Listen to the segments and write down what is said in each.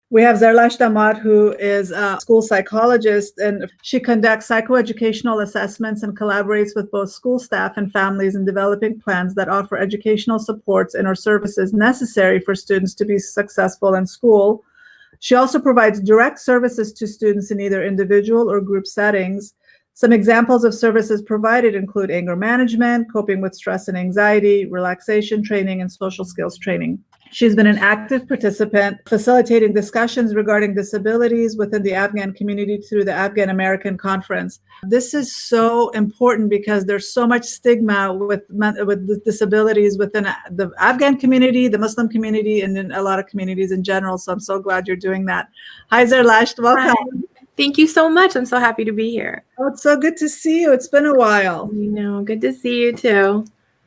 We have Zarlasht Ahmad, who is a school psychologist, and she conducts psychoeducational assessments and collaborates with both school staff and families in developing plans that offer educational supports and or services necessary for students to be successful in school. She also provides direct services to students in either individual or group settings. Some examples of services provided include anger management, coping with stress and anxiety, relaxation training, and social skills training. She's been an active participant, facilitating discussions regarding disabilities within the Afghan community through the Afghan American Conference. This is so important because there's so much stigma with disabilities within the Afghan community, the Muslim community, and in a lot of communities in general. So I'm so glad you're doing that. Hi, Zarlasht. Welcome. Hi. Thank you so much. I'm so happy to be here. Oh, it's so good to see you. It's been a while. Good to see you too.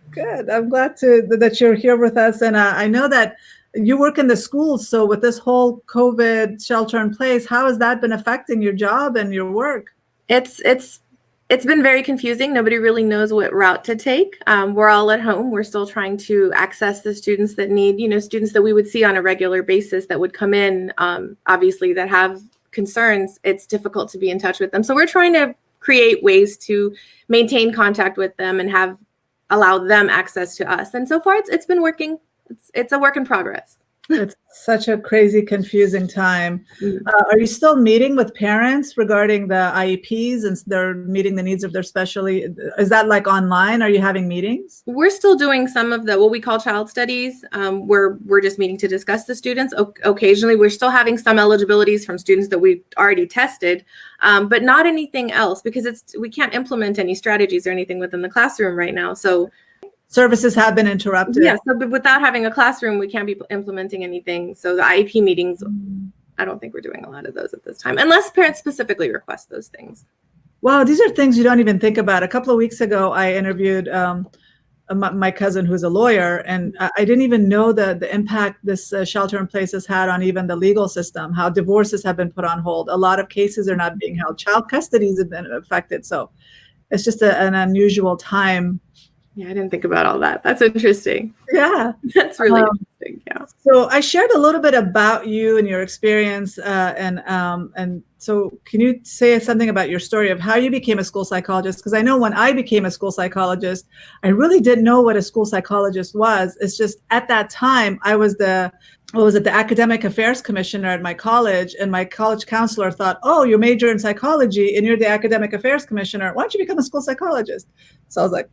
Good. I'm glad that you're here with us. And I know that you work in the schools. So with this whole COVID shelter in place, how has that been affecting your job and your work? It's been very confusing. Nobody really knows what route to take. We're all at home. We're still trying to access the students that need, students that we would see on a regular basis that would come in, obviously, that have concerns. It's difficult to be in touch with them. So we're trying to create ways to maintain contact with them and allow them access to us. And so far it's been working. It's a work in progress. It's such a crazy, confusing time. Are you still meeting with parents regarding the IEPs and they're meeting the needs of their specially? Is that like online? Are you having meetings? We're still doing some of what we call child studies. We're just meeting to discuss the students. Occasionally, we're still having some eligibilities from students that we've already tested, but not anything else because we can't implement any strategies or anything within the classroom right now. So services have been interrupted. Yeah, so without having a classroom, we can't be implementing anything. So the IEP meetings, I don't think we're doing a lot of those at this time, unless parents specifically request those things. Wow, these are things you don't even think about. A couple of weeks ago, I interviewed my cousin who's a lawyer, and I didn't even know the impact this shelter in place has had on even the legal system, how divorces have been put on hold. A lot of cases are not being held. Child custodies have been affected. So it's just an unusual time. Yeah, I didn't think about all that. That's interesting. Yeah. That's really interesting. Yeah. So I shared a little bit about you and your experience. And so can you say something about your story of how you became a school psychologist? Because I know when I became a school psychologist, I really didn't know what a school psychologist was. It's just at that time, I was the academic affairs commissioner at my college, and my college counselor thought, oh, you major in psychology and you're the academic affairs commissioner. Why don't you become a school psychologist? So I was like,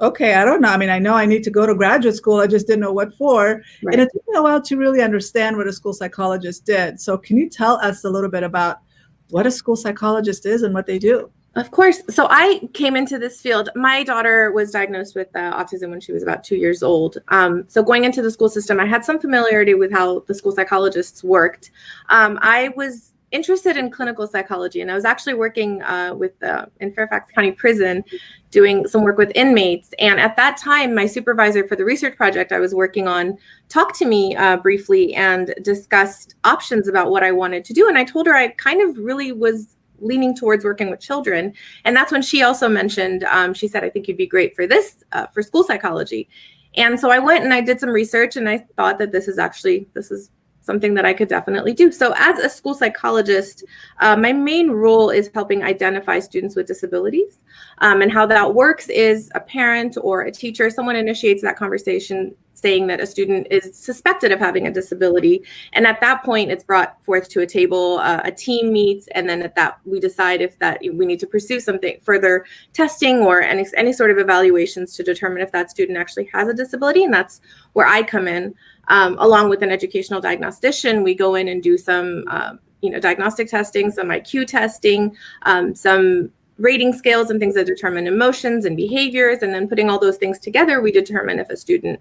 okay, I don't know. I mean, I know I need to go to graduate school. I just didn't know what for. Right. And it took me a while to really understand what a school psychologist did. So can you tell us a little bit about what a school psychologist is and what they do? Of course. So I came into this field. My daughter was diagnosed with autism when she was about 2 years old. So going into the school system, I had some familiarity with how the school psychologists worked. I was interested in clinical psychology, and I was actually working in Fairfax County Prison doing some work with inmates. And at that time, my supervisor for the research project I was working on talked to me briefly and discussed options about what I wanted to do. And I told her I kind of really was leaning towards working with children. And that's when she also mentioned, she said, I think you'd be great for this, for school psychology. And so I went and I did some research, and I thought that this is something that I could definitely do. So as a school psychologist, my main role is helping identify students with disabilities. And how that works is a parent or a teacher, someone initiates that conversation saying that a student is suspected of having a disability. And at that point, it's brought forth to a table, a team meets, and then at that, we decide if that we need to pursue something further testing or any sort of evaluations to determine if that student actually has a disability. And that's where I come in. Along with an educational diagnostician, we go in and do some diagnostic testing, some IQ testing, some rating scales and things that determine emotions and behaviors. And then putting all those things together, we determine if a student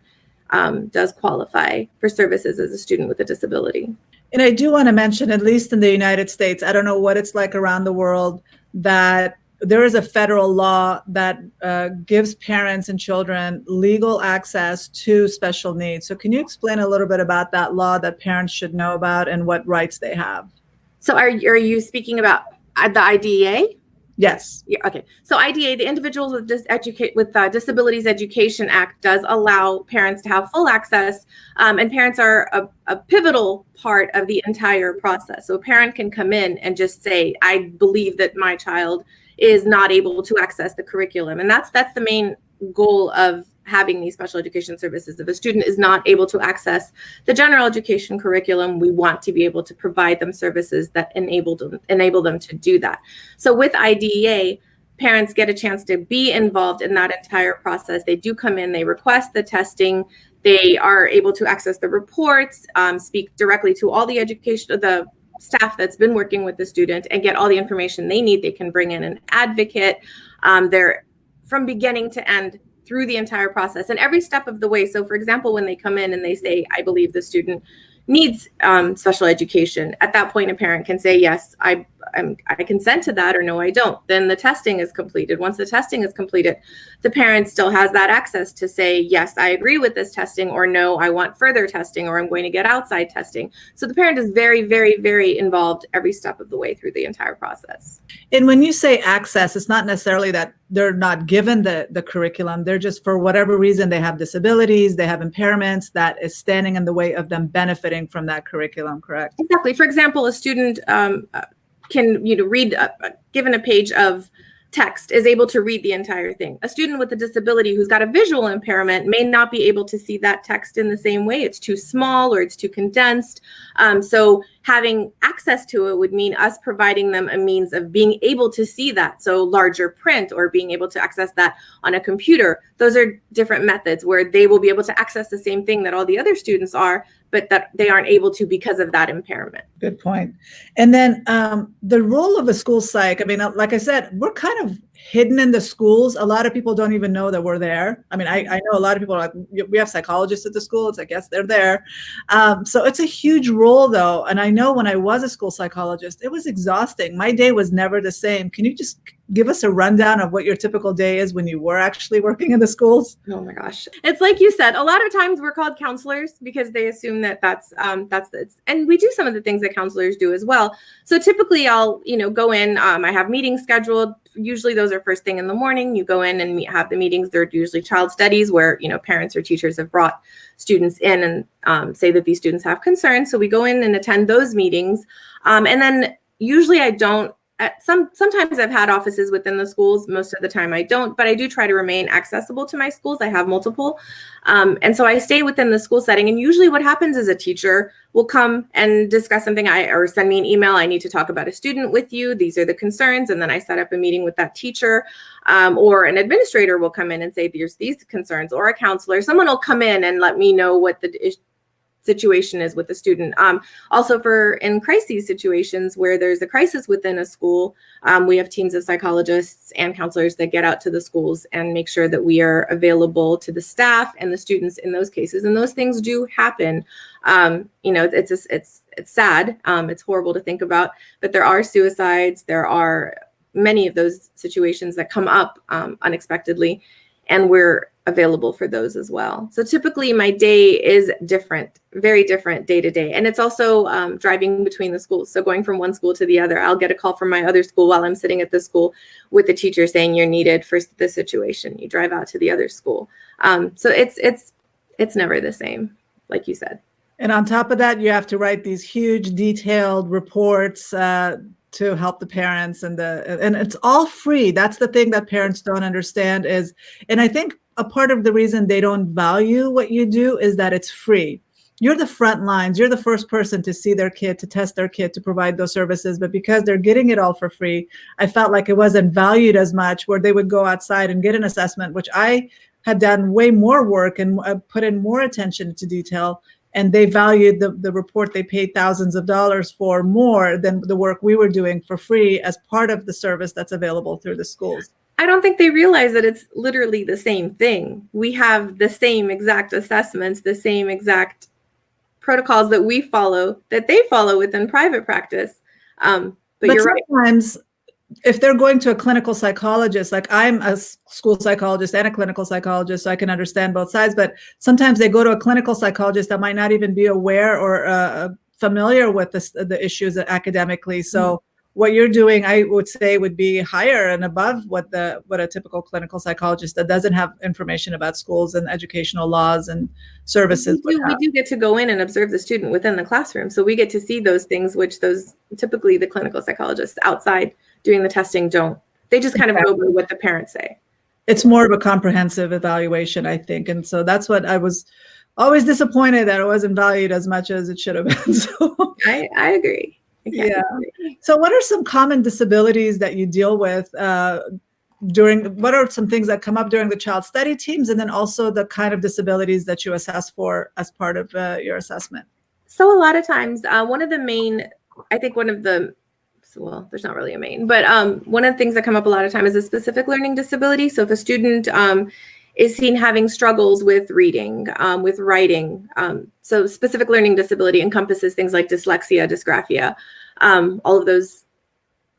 does qualify for services as a student with a disability. And I do want to mention, at least in the United States, I don't know what it's like around the world, that there is a federal law that gives parents and children legal access to special needs. So can you explain a little bit about that law that parents should know about and what rights they have? So are you speaking about the IDEA? Yes. Yeah, okay. So IDA, the Individuals with Disabilities Education Act, does allow parents to have full access, and parents are a pivotal part of the entire process. So a parent can come in and just say, I believe that my child is not able to access the curriculum. And that's the main goal of having these special education services. If a student is not able to access the general education curriculum, we want to be able to provide them services that enable them to do that. So with IDEA, parents get a chance to be involved in that entire process. They do come in, they request the testing, they are able to access the reports, speak directly to all the staff that's been working with the student, and get all the information they need. They can bring in an advocate. They're from beginning to end through the entire process and every step of the way. So for example, when they come in and they say, I believe the student needs special education, at that point a parent can say, yes, I consent to that, or no, I don't. Then the testing is completed. Once the testing is completed, the parent still has that access to say, yes, I agree with this testing, or no, I want further testing, or I'm going to get outside testing. So the parent is very, very, very involved every step of the way through the entire process. And when you say access, it's not necessarily that they're not given the curriculum. They're just, for whatever reason, they have disabilities, they have impairments that is standing in the way of them benefiting from that curriculum, correct? Exactly. For example, a student can read, given a page of text, is able to read the entire thing. A student with a disability who's got a visual impairment may not be able to see that text in the same way. It's too small or it's too condensed. So having access to it would mean us providing them a means of being able to see that. So larger print, or being able to access that on a computer. Those are different methods where they will be able to access the same thing that all the other students are, but that they aren't able to because of that impairment. Good point. And then the role of a school psych, I mean, like I said, we're kind of hidden in the schools. A lot of people don't even know that we're there. I mean, I know a lot of people are like, we have psychologists at the school. It's like, yes, they're there. So it's a huge role though. And I know when I was a school psychologist, it was exhausting. My day was never the same. Can you just give us a rundown of what your typical day is when you were actually working in the schools? Oh my gosh. It's like you said, a lot of times we're called counselors because they assume that that's and we do some of the things that counselors do as well. So typically I'll, go in, I have meetings scheduled. Usually those are first thing in the morning. You go in and have the meetings. They're usually child studies where, parents or teachers have brought students in and say that these students have concerns. So we go in and attend those meetings. And then usually I don't, sometimes I've had offices within the schools. Most of the time I don't, but I do try to remain accessible to my schools. I have multiple. And so I stay within the school setting. And usually what happens is a teacher will come and discuss something or send me an email. I need to talk about a student with you. These are the concerns. And then I set up a meeting with that teacher, or an administrator will come in and say, there's these concerns, or a counselor. Someone will come in and let me know what the situation is with the student. Also in crises situations where there's a crisis within a school, we have teams of psychologists and counselors that get out to the schools and make sure that we are available to the staff and the students in those cases. And those things do happen. It's sad. It's horrible to think about, but there are suicides. There are many of those situations that come up unexpectedly, and we're available for those as well. So typically my day is different, very different day to day. And it's also driving between the schools. So going from one school to the other, I'll get a call from my other school while I'm sitting at the school with the teacher saying you're needed for this situation. You drive out to the other school. So it's never the same, like you said. And on top of that, you have to write these huge detailed reports to help the parents, and it's all free. That's the thing that parents don't understand is, and I think a part of the reason they don't value what you do is that it's free. You're the front lines. You're the first person to see their kid, to test their kid, to provide those services. But because they're getting it all for free, I felt like it wasn't valued as much, where they would go outside and get an assessment, which I had done way more work and put in more attention to detail. And they valued the report they paid thousands of dollars for more than the work we were doing for free as part of the service that's available through the schools. I don't think they realize that it's literally the same thing. We have the same exact assessments, the same exact protocols that we follow, that they follow within private practice. But you're right. Sometimes if they're going to a clinical psychologist, like I'm a school psychologist and a clinical psychologist, so I can understand both sides, but sometimes they go to a clinical psychologist that might not even be aware or familiar with the issues academically. So what you're doing, I would say, would be higher and above what a typical clinical psychologist that doesn't have information about schools and educational laws and services would We have. do get to go in and observe the student within the classroom. So we get to see those things, which those typically the clinical psychologists outside doing the testing don't. They just kind of go by what the parents say. It's more of a comprehensive evaluation, I think. And so that's what I was always disappointed that it wasn't valued as much as it should have been. So I agree. Yeah. So what are some common disabilities that you deal with what are some things that come up during the child study teams, and then also the kind of disabilities that you assess for as part of your assessment? So a lot of times, one of the main, I think one of the, well, there's not really a main, but one of the things that come up a lot of time is a specific learning disability. So if a student is seen having struggles with reading, with writing, so specific learning disability encompasses things like dyslexia, dysgraphia, all of those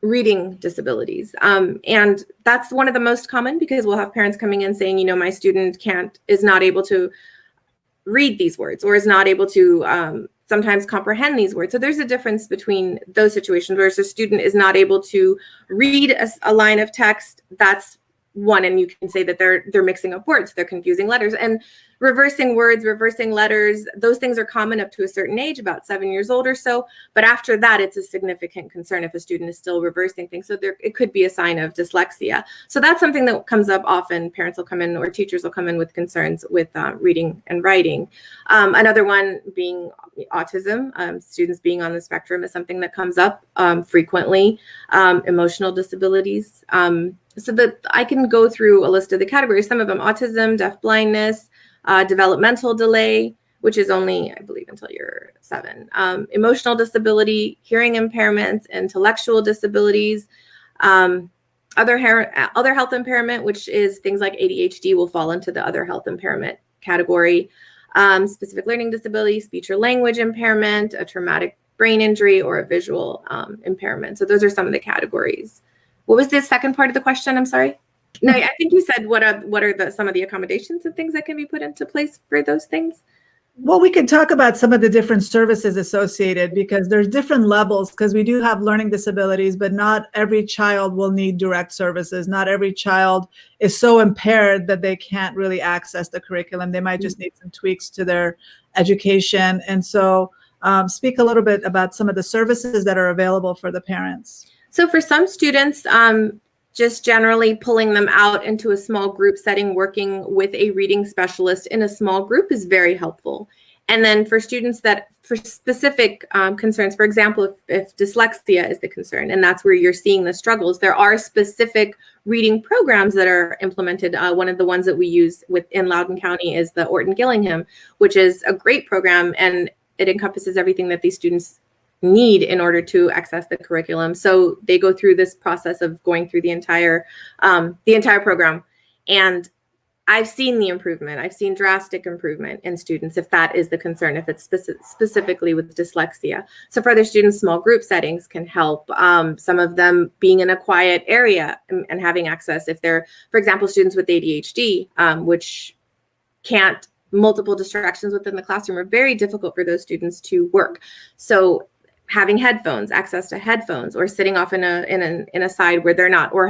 reading disabilities. And that's one of the most common, because we'll have parents coming in saying, my student is not able to read these words, or is not able to sometimes comprehend these words. So there's a difference between those situations where a student is not able to read a line of text. That's one, and you can say that they're mixing up words, they're confusing letters, and reversing words, reversing letters. Those things are common up to a certain age, about 7 years old or so. But after that, it's a significant concern if a student is still reversing things. So it could be a sign of dyslexia. So that's something that comes up often. Parents will come in, or teachers will come in with concerns with reading and writing. Another one being autism. Students being on the spectrum is something that comes up frequently. Emotional disabilities. So that I can go through a list of the categories. Some of them: autism, deafblindness, developmental delay, which is only, I believe, until you're 7, emotional disability, hearing impairments, intellectual disabilities, other health impairment, which is things like ADHD will fall into the other health impairment category, specific learning disability, speech or language impairment, a traumatic brain injury, or a visual impairment. So those are some of the categories. What was the second part of the question? I'm sorry. No, I think you said what are some of the accommodations and things that can be put into place for those things? Well, we could talk about some of the different services associated, because there's different levels, because we do have learning disabilities, but not every child will need direct services. Not every child is so impaired that they can't really access the curriculum. They might just need some tweaks to their education. And so speak a little bit about some of the services that are available for the parents. So for some students, just generally pulling them out into a small group setting, working with a reading specialist in a small group is very helpful. And then for students that, for specific concerns, for example, if dyslexia is the concern, and that's where you're seeing the struggles, there are specific reading programs that are implemented. One of the ones that we use in Loudoun County is the Orton-Gillingham, which is a great program, and it encompasses everything that these students need in order to access the curriculum. So they go through this process of going through the entire program. And I've seen the improvement. I've seen drastic improvement in students, if that is the concern, if it's specifically with dyslexia. So for other students, small group settings can help. Some of them being in a quiet area and having access. If they're, for example, students with ADHD, which can't, multiple distractions within the classroom are very difficult for those students to work. So having headphones, access to headphones, or sitting off in a side where they're not, or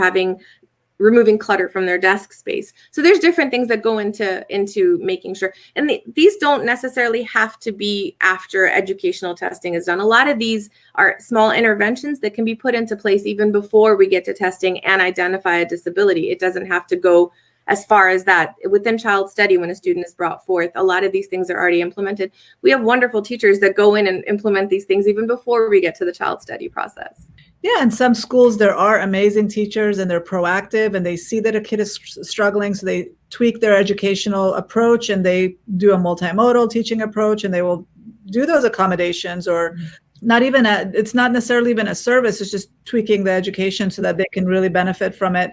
removing clutter from their desk space. So there's different things that go into making sure, and these don't necessarily have to be after educational testing is done. A lot of these are small interventions that can be put into place even before we get to testing and identify a disability. It doesn't have to go as far as that. Within child study, when a student is brought forth, a lot of these things are already implemented. We have wonderful teachers that go in and implement these things even before we get to the child study process. Yeah, in some schools, there are amazing teachers, and they're proactive, and they see that a kid is struggling, so they tweak their educational approach, and they do a multimodal teaching approach, and they will do those accommodations, or not even it's not necessarily even a service, it's just tweaking the education so that they can really benefit from it.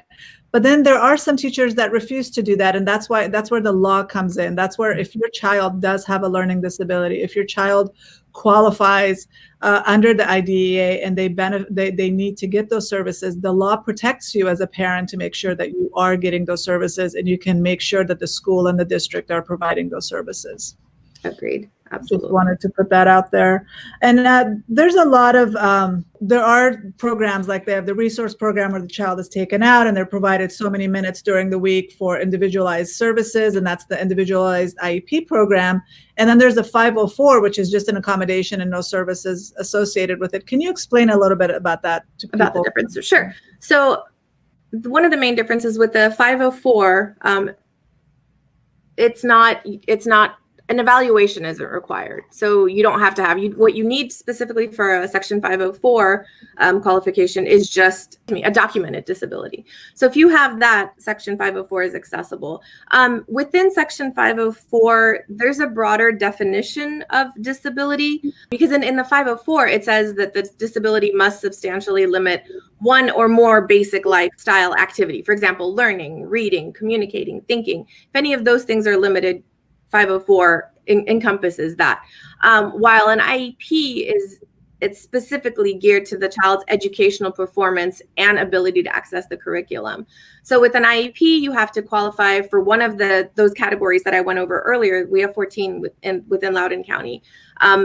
But then there are some teachers that refuse to do that, and that's where the law comes in. That's where, if your child does have a learning disability, if your child qualifies under the IDEA and they need to get those services, the law protects you as a parent to make sure that you are getting those services, and you can make sure that the school and the district are providing those services. Agreed. Absolutely. Just wanted to put that out there. And there's a lot of, there are programs like they have the resource program where the child is taken out and they're provided so many minutes during the week for individualized services. And that's the individualized IEP program. And then there's the 504, which is just an accommodation and no services associated with it. Can you explain a little bit about that to people? About the difference? Sure. So one of the main differences with the 504, it's not an evaluation isn't required. So you don't have to have, what you need specifically for a Section 504 qualification is just a documented disability. So if you have that, Section 504 is accessible. Within Section 504, there's a broader definition of disability, because in the 504, it says that the disability must substantially limit one or more basic lifestyle activity. For example, learning, reading, communicating, thinking. If any of those things are limited, 504 encompasses that. While an IEP it's specifically geared to the child's educational performance and ability to access the curriculum. So with an IEP, you have to qualify for one of those categories that I went over earlier. We have 14 within Loudoun County.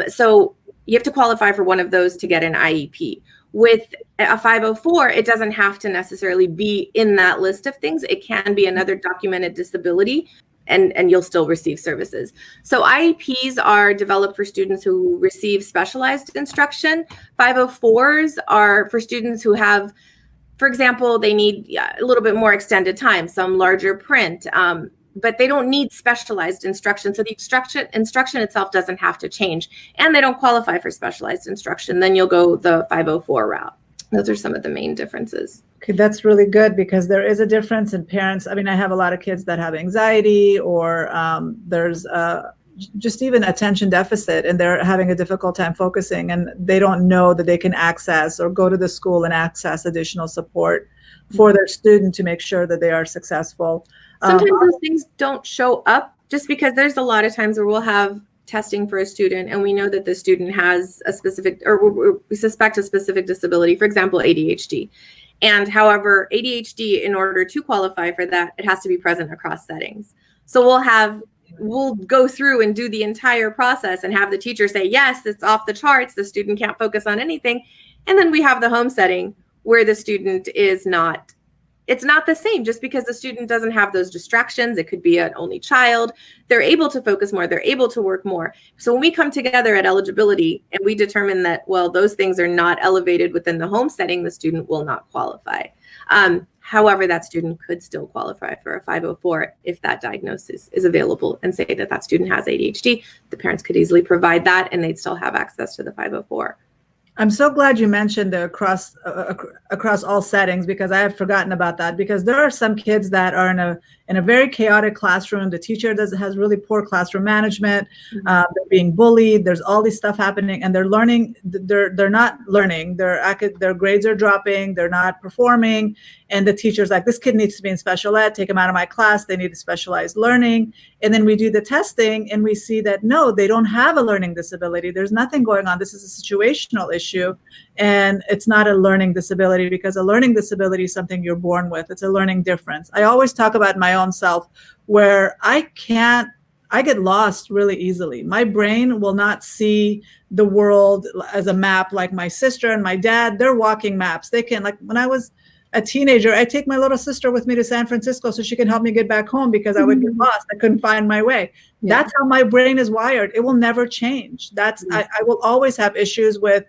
So you have to qualify for one of those to get an IEP. With a 504, it doesn't have to necessarily be in that list of things. It can be another documented disability, and you'll still receive services. So IEPs are developed for students who receive specialized instruction. 504s are for students who have, for example, they need a little bit more extended time, some larger print, but they don't need specialized instruction. So the instruction itself doesn't have to change, and they don't qualify for specialized instruction. Then you'll go the 504 route. Those are some of the main differences. Okay, that's really good, because there is a difference in parents. I mean, I have a lot of kids that have anxiety, or there's just even attention deficit, and they're having a difficult time focusing, and they don't know that they can access or go to the school and access additional support for their student to make sure that they are successul. Sometimes those things don't show up, just because there's a lot of times where we'll have testing for a student and we know that the student has a specific, or we suspect a specific disability, for example, ADHD. And however, ADHD, in order to qualify for that, it has to be present across settings. So we'll go through and do the entire process and have the teacher say, yes, it's off the charts, the student can't focus on anything. And then we have the home setting where the student is not, it's not the same. Just because the student doesn't have those distractions, it could be an only child, they're able to focus more, they're able to work more. So when we come together at eligibility and we determine that, well, those things are not elevated within the home setting, the student will not qualify. However, that student could still qualify for a 504 if that diagnosis is available, and say that that student has ADHD. The parents could easily provide that and they'd still have access to the 504. I'm so glad you mentioned the across all settings, because I have forgotten about that, because there are some kids that are in a very chaotic classroom. The teacher has really poor classroom management. They're being bullied. There's all this stuff happening, and they're learning. They're not learning. Their grades are dropping. They're not performing. And the teacher's like, this kid needs to be in special ed. Take him out of my class. They need specialized learning. And then we do the testing, and we see that no, they don't have a learning disability. There's nothing going on. This is a situational issue, and it's not a learning disability, because a learning disability is something you're born with. It's a learning difference. I always talk about my own self, where I get lost really easily. My brain will not see the world as a map like my sister and my dad. They're walking maps. They can, like when I was a teenager, I take my little sister with me to San Francisco so she can help me get back home, because I would get lost. I couldn't find my way. Yeah. That's how my brain is wired. It will never change. I will always have issues with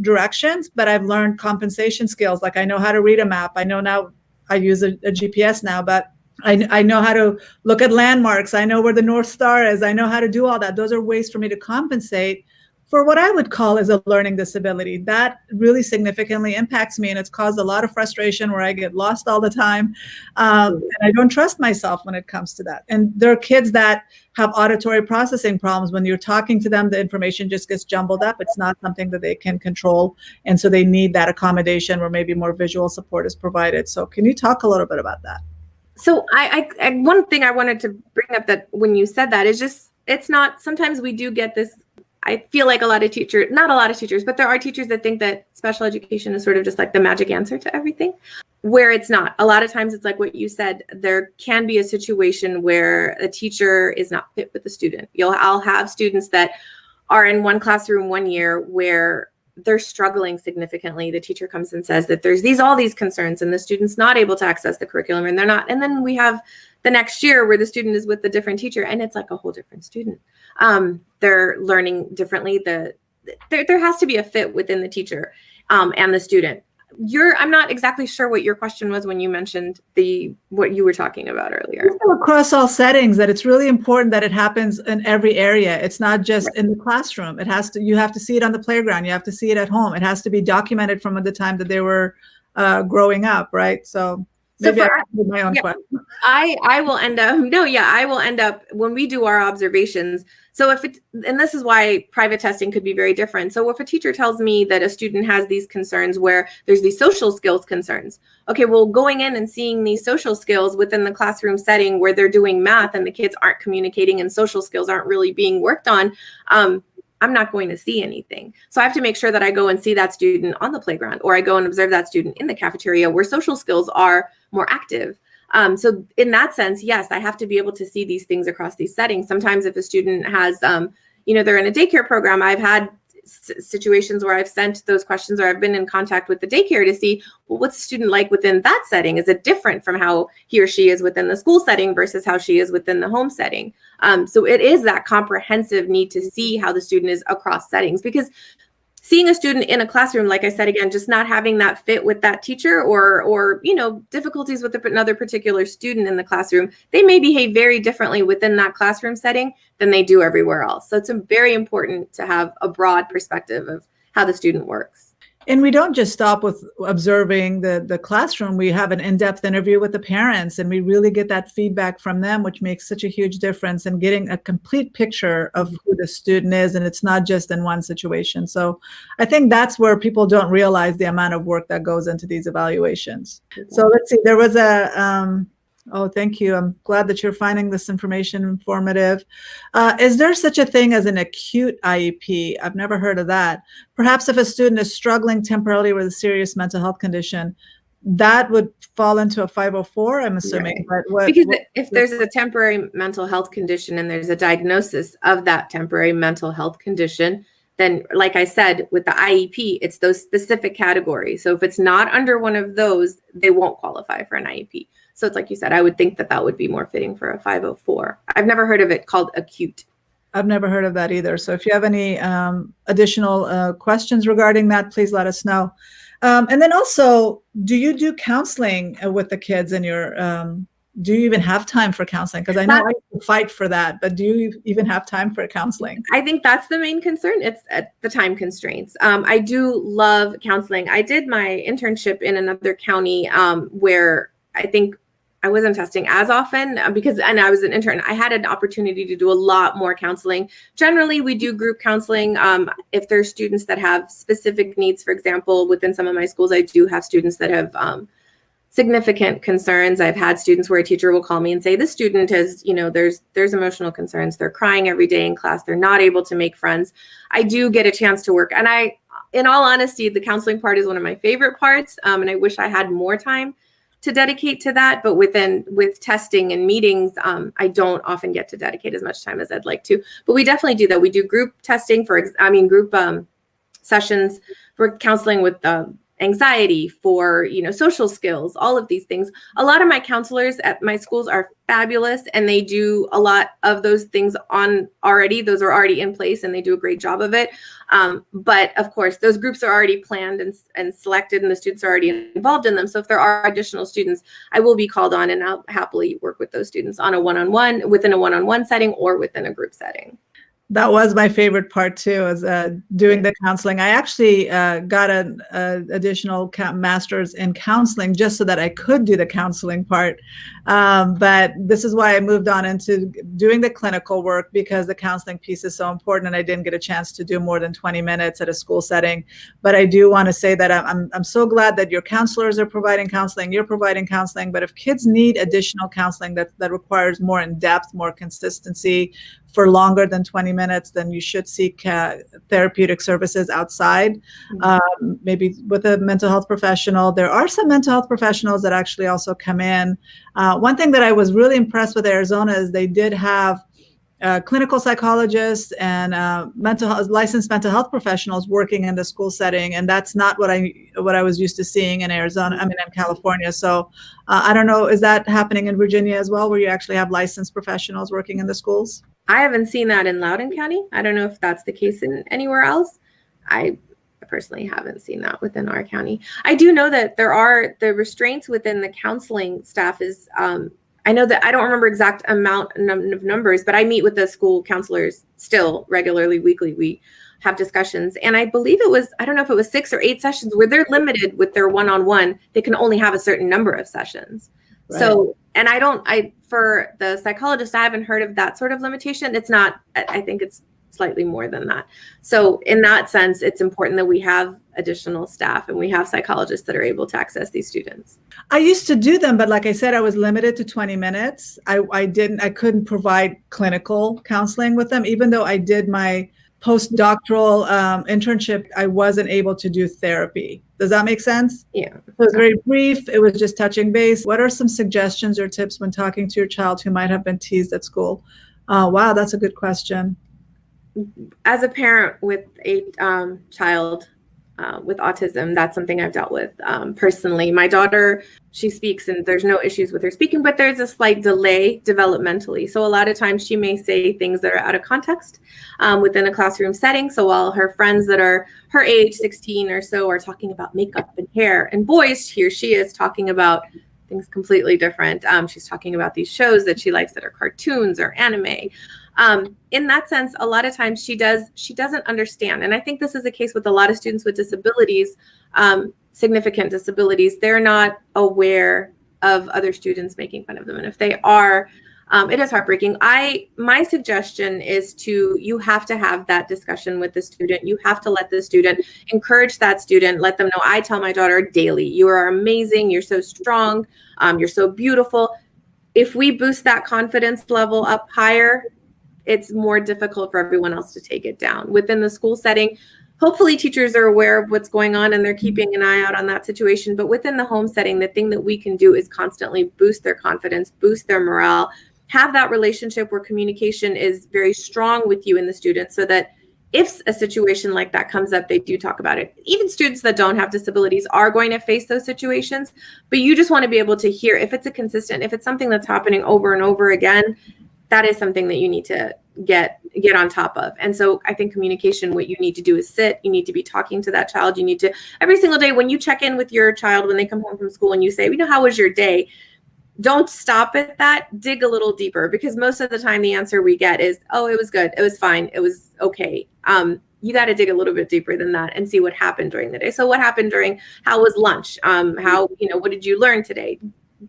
directions, but I've learned compensation skills. Like I know how to read a map. I know now, I use a GPS now, but I know how to look at landmarks. I know where the North Star is. I know how to do all that. Those are ways for me to compensate for what I would call as a learning disability. That really significantly impacts me, and it's caused a lot of frustration where I get lost all the time. And I don't trust myself when it comes to that. And there are kids that have auditory processing problems. When you're talking to them, the information just gets jumbled up. It's not something that they can control. And so they need that accommodation where maybe more visual support is provided. So can you talk a little bit about that? So I one thing I wanted to bring up, that when you said that, is just, it's not, sometimes we do get this, I feel like a lot of teachers, not a lot of teachers, but there are teachers that think that special education is sort of just like the magic answer to everything. where it's not. A lot of times it's like what you said, there can be a situation where a teacher is not fit with the student. I'll have students that are in one classroom one year where they're struggling significantly. The teacher comes and says that there's all these concerns and the student's not able to access the curriculum and they're not. And then we have the next year where the student is with a different teacher and it's like a whole different student. They're learning differently. There has to be a fit within the teacher and the student. I'm not exactly sure what your question was when you mentioned what you were talking about earlier. Across all settings, that it's really important that it happens in every area. It's not just in the classroom. You have to see it on the playground. You have to see it at home. It has to be documented from the time that they were growing up, right? So maybe I answered my own question. I will end up when we do our observations. So and this is why private testing could be very different. So if a teacher tells me that a student has these concerns where there's these social skills concerns, okay, well, going in and seeing these social skills within the classroom setting where they're doing math and the kids aren't communicating and social skills aren't really being worked on, I'm not going to see anything. So I have to make sure that I go and see that student on the playground, or I go and observe that student in the cafeteria where social skills are more active. So in that sense, yes, I have to be able to see these things across these settings. Sometimes if a student has, they're in a daycare program, I've had situations where I've sent those questions or I've been in contact with the daycare to see, well, what's the student like within that setting? Is it different from how he or she is within the school setting versus how she is within the home setting? So it is that comprehensive need to see how the student is across settings, because seeing a student in a classroom, like I said, again, just not having that fit with that teacher or difficulties with another particular student in the classroom, they may behave very differently within that classroom setting than they do everywhere else. So it's very important to have a broad perspective of how the student works. And we don't just stop with observing the classroom. We have an in-depth interview with the parents, and we really get that feedback from them, which makes such a huge difference in getting a complete picture of who the student is. And it's not just in one situation. So I think that's where people don't realize the amount of work that goes into these evaluations. So let's see, there was oh, thank you. I'm glad that you're finding this information informative. Is there such a thing as an acute IEP? I've never heard of that. Perhaps if a student is struggling temporarily with a serious mental health condition, that would fall into a 504, I'm assuming. Right. But if there's a temporary mental health condition and there's a diagnosis of that temporary mental health condition, then, like I said, with the IEP, it's those specific categories. So if it's not under one of those, they won't qualify for an IEP. So it's like you said, I would think that would be more fitting for a 504. I've never heard of it called acute. I've never heard of that either. So if you have any additional questions regarding that, please let us know. And then also, do you do counseling with the kids in your, do you even have time for counseling? Because I know I have to fight for that, but do you even have time for counseling? I think that's the main concern. It's the time constraints. I do love counseling. I did my internship in another county where I think I wasn't testing as often and I was an intern. I had an opportunity to do a lot more counseling. Generally, we do group counseling. If there's students that have specific needs, for example, within some of my schools, I do have students that have significant concerns. I've had students where a teacher will call me and say, this student has, there's emotional concerns. They're crying every day in class. They're not able to make friends. I do get a chance to work. And in all honesty, the counseling part is one of my favorite parts. And I wish I had more time to dedicate to that, but with testing and meetings, I don't often get to dedicate as much time as I'd like to. But we definitely do that. We do group testing group sessions for counseling with anxiety, for social skills, all of these things. A lot of my counselors at my schools are fabulous, and they do a lot of those things already. Those are already in place, and they do a great job of it. But of course, those groups are already planned and selected, and the students are already involved in them. So if there are additional students, I will be called on, and I'll happily work with those students on within a one-on-one setting or within a group setting. That was my favorite part too, is doing the counseling. I actually got an additional master's in counseling just so that I could do the counseling part. But this is why I moved on into doing the clinical work, because the counseling piece is so important, and I didn't get a chance to do more than 20 minutes at a school setting. But I do want to say that I'm so glad that your counselors are providing counseling, you're providing counseling. But if kids need additional counseling that requires more in-depth, more consistency for longer than 20 minutes, then you should seek therapeutic services outside, maybe with a mental health professional. There are some mental health professionals that actually also come in. One thing that I was really impressed with Arizona is they did have clinical psychologists and licensed mental health professionals working in the school setting, and that's not what I was used to seeing in Arizona. I mean, in California. So I don't know, is that happening in Virginia as well, where you actually have licensed professionals working in the schools? I haven't seen that in Loudoun County. I don't know if that's the case in anywhere else. I personally haven't seen that within our county. I do know that there are the restraints within the counseling staff is. I know that I don't remember exact amount of numbers, but I meet with the school counselors still regularly, weekly. We have discussions, and I believe I don't know if it was 6 or 8 sessions where they're limited with their one-on-one. They can only have a certain number of sessions. Right. So, and for the psychologist, I haven't heard of that sort of limitation. It's not, I think it's slightly more than that. So in that sense, it's important that we have additional staff and we have psychologists that are able to access these students. I used to do them, but like I said, I was limited to 20 minutes. I couldn't provide clinical counseling with them. Even though I did my postdoctoral internship, I wasn't able to do therapy. Does that make sense? Yeah. It was very brief. It was just touching base. What are some suggestions or tips when talking to your child who might have been teased at school? Wow, that's a good question. As a parent with a child with autism, that's something I've dealt with personally. My daughter, she speaks and there's no issues with her speaking, but there's a slight delay developmentally. So a lot of times she may say things that are out of context within a classroom setting. So while her friends that are her age, 16 or so, are talking about makeup and hair and boys, here she is talking about things completely different. She's talking about these shows that she likes that are cartoons or anime. In that sense, a lot of times she doesn't understand. And I think this is the case with a lot of students with disabilities, significant disabilities. They're not aware of other students making fun of them. And if they are, it is heartbreaking. My suggestion is you have to have that discussion with the student. You have to let the student encourage that student, let them know. I tell my daughter daily, you are amazing. You're so strong. You're so beautiful. If we boost that confidence level up higher, it's more difficult for everyone else to take it down. Within the school setting, hopefully teachers are aware of what's going on and they're keeping an eye out on that situation. But within the home setting, the thing that we can do is constantly boost their confidence, boost their morale, have that relationship where communication is very strong with you and the student, so that if a situation like that comes up, they do talk about it. Even students that don't have disabilities are going to face those situations, but you just want to be able to hear if it's if it's something that's happening over and over again, that is something that you need to get on top of. And so I think communication, what you need to do is you need to be talking to that child. You need to, every single day when you check in with your child, when they come home from school and you say, how was your day? Don't stop at that, dig a little deeper, because most of the time the answer we get is, oh, it was good. It was fine. It was okay. You got to dig a little bit deeper than that and see what happened during the day. So what happened how was lunch? What did you learn today?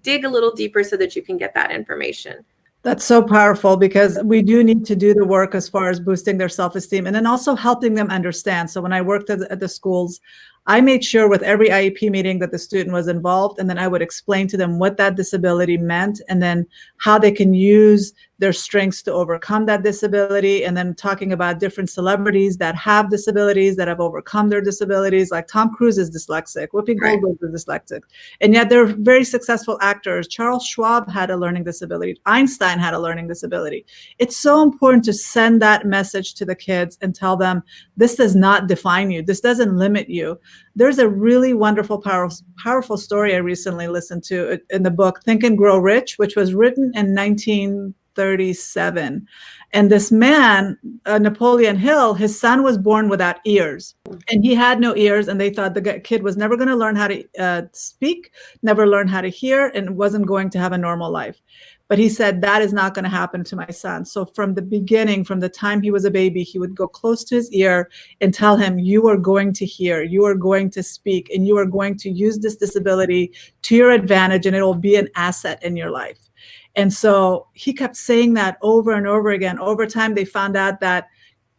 Dig a little deeper so that you can get that information. That's so powerful, because we do need to do the work as far as boosting their self-esteem and then also helping them understand. So when I worked at the schools, I made sure with every IEP meeting that the student was involved, and then I would explain to them what that disability meant and then how they can use their strengths to overcome that disability, and then talking about different celebrities that have disabilities, that have overcome their disabilities. Like Tom Cruise is dyslexic, Whoopi Goldberg is dyslexic, and yet they're very successful actors. Charles Schwab had a learning disability. Einstein had a learning disability. It's so important to send that message to the kids and tell them, this does not define you. This doesn't limit you. There's a really wonderful, powerful story I recently listened to in the book, Think and Grow Rich, which was written in 1937. And this man, Napoleon Hill, his son was born without ears, and he had no ears. And they thought the kid was never going to learn how to speak, never learn how to hear, and wasn't going to have a normal life. But he said, that is not going to happen to my son. So from the beginning, from the time he was a baby, he would go close to his ear and tell him, you are going to hear, you are going to speak, and you are going to use this disability to your advantage, and it will be an asset in your life. And so he kept saying that over and over again. Over time, they found out that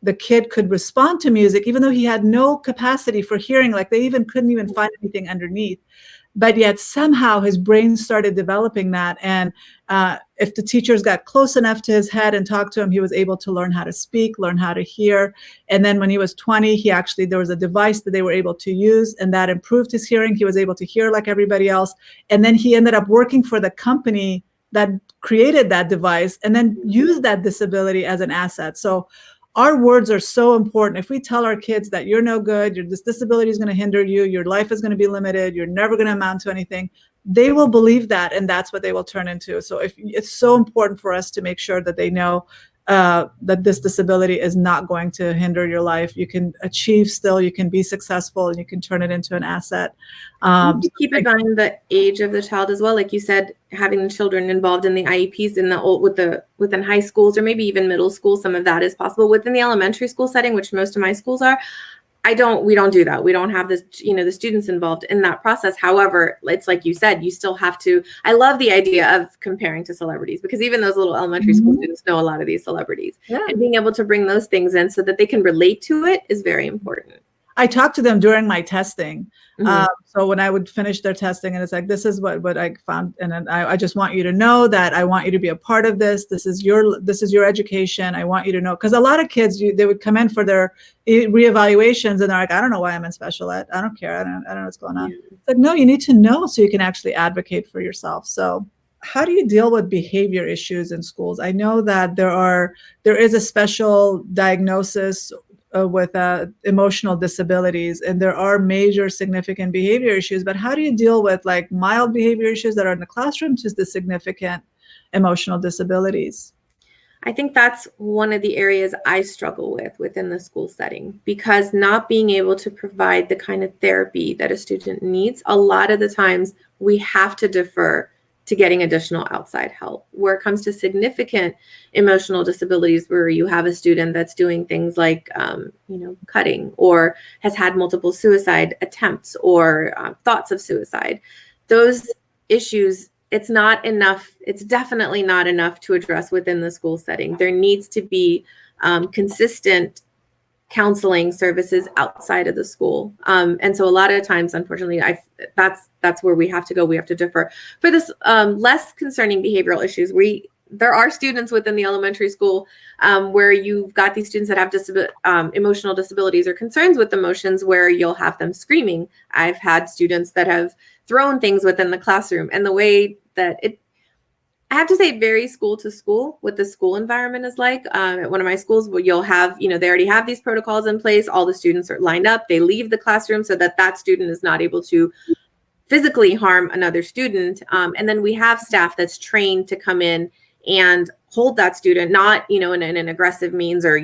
the kid could respond to music, even though he had no capacity for hearing. Like they couldn't even find anything underneath. but yet somehow his brain started developing that. And if the teachers got close enough to his head and talked to him, he was able to learn how to speak, learn how to hear. And then when he was 20, there was a device that they were able to use, and that improved his hearing. He was able to hear like everybody else. And then he ended up working for the company that created that device and then used that disability as an asset. So our words are so important. If we tell our kids that you're no good, this disability is going to hinder you, your life is going to be limited, you're never going to amount to anything, they will believe that, and that's what they will turn into. So it's so important for us to make sure that they know that this disability is not going to hinder your life. You can achieve still, you can be successful, and you can turn it into an asset. Keep in mind the age of the child as well. Like you said, having the children involved in the IEPs within high schools or maybe even middle school, some of that is possible. Within the elementary school setting, which most of my schools are, we don't do that. We don't have this, the students involved in that process. However, it's like you said, you still have to, I love the idea of comparing to celebrities, because even those little elementary school students know a lot of these celebrities, and being able to bring those things in so that they can relate to it is very important. I talk to them during my testing. So when I would finish their testing, and it's like, this is what I found. And then I just want you to know that I want you to be a part of this. This is your education. I want you to know, because a lot of kids, they would come in for their reevaluations and they're like, I don't know why I'm in special ed. I don't care. I don't know what's going on. It's like, no, you need to know so you can actually advocate for yourself. So how do you deal with behavior issues in schools? I know that there is a special diagnosis with emotional disabilities, and there are major significant behavior issues, but how do you deal with like mild behavior issues that are in the classroom to the significant emotional disabilities? I think that's one of the areas I struggle with within the school setting, because not being able to provide the kind of therapy that a student needs, a lot of the times we have to defer to getting additional outside help. Where it comes to significant emotional disabilities, where you have a student that's doing things like, cutting, or has had multiple suicide attempts or thoughts of suicide, those issues, it's not enough. It's definitely not enough to address within the school setting. There needs to be consistent counseling services outside of the school. And so a lot of times, unfortunately, that's where we have to go. We have to defer. For this less concerning behavioral issues, there are students within the elementary school where you've got these students that have emotional disabilities or concerns with emotions, where you'll have them screaming. I've had students that have thrown things within the classroom, and the way that I have to say, it varies school to school what the school environment is like. At one of my schools, where you'll have, they already have these protocols in place. All the students are lined up. They leave the classroom so that student is not able to physically harm another student. And then we have staff that's trained to come in and hold that student, not, in an aggressive means, or,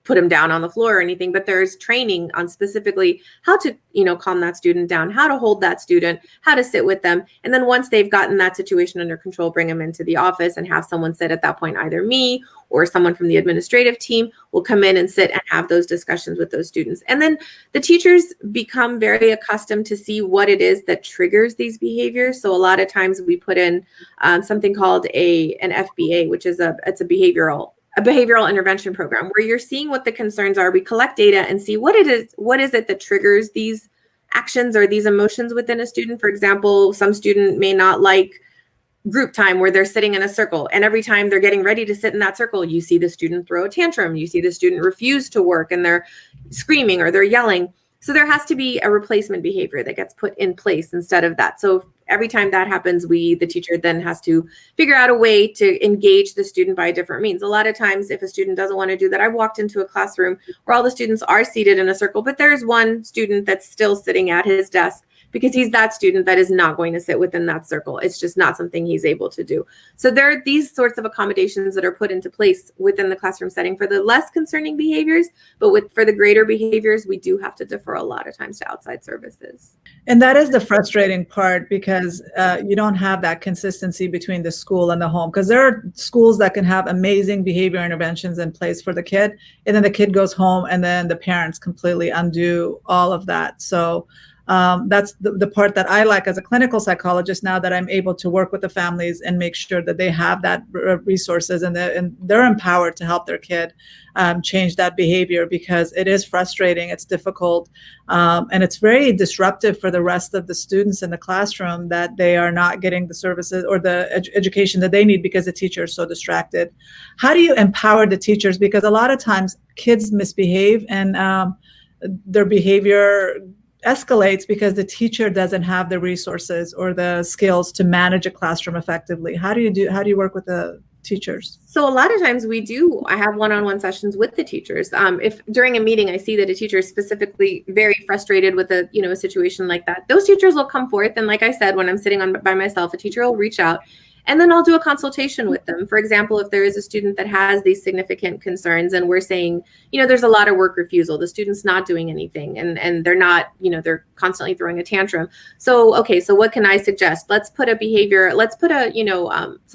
put them down on the floor or anything, but there's training on specifically how to, calm that student down, how to hold that student, how to sit with them. And then once they've gotten that situation under control, bring them into the office and have someone sit at that point, either me or someone from the administrative team will come in and sit and have those discussions with those students. And then the teachers become very accustomed to see what it is that triggers these behaviors. So a lot of times we put in something called an FBA, which is it's a behavioral intervention program, where you're seeing what the concerns are. We collect data and see what is it that triggers these actions or these emotions within a student. For example, some student may not like group time where they're sitting in a circle, and every time they're getting ready to sit in that circle, you see the student throw a tantrum, you see the student refuse to work, and they're screaming or they're yelling. So there has to be a replacement behavior that gets put in place instead of that. So every time that happens, the teacher then has to figure out a way to engage the student by a different means. A lot of times, if a student doesn't want to do that, I walked into a classroom where all the students are seated in a circle, but there's one student that's still sitting at his desk, because he's that student that is not going to sit within that circle. It's just not something he's able to do. So there are these sorts of accommodations that are put into place within the classroom setting for the less concerning behaviors, but for the greater behaviors, we do have to defer a lot of times to outside services. And that is the frustrating part, because you don't have that consistency between the school and the home, because there are schools that can have amazing behavior interventions in place for the kid, and then the kid goes home and then the parents completely undo all of that. So That's the part that I like as a clinical psychologist, now that I'm able to work with the families and make sure that they have that resources and they're empowered to help their kid change that behavior, because it is frustrating, it's difficult, and it's very disruptive for the rest of the students in the classroom, that they are not getting the services or the education that they need because the teacher is so distracted. How do you empower the teachers? Because a lot of times kids misbehave, and their behavior escalates because the teacher doesn't have the resources or the skills to manage a classroom effectively. How do you work with the teachers? So a lot of times I have one-on-one sessions with the teachers. If during a meeting I see that a teacher is specifically very frustrated with a situation like that, those teachers will come forth. And like I said, when I'm sitting by myself, a teacher will reach out, and then I'll do a consultation with them. For example, if there is a student that has these significant concerns and we're saying, there's a lot of work refusal, the student's not doing anything, and they're not, they're constantly throwing a tantrum. So, okay, so what can I suggest? Let's put some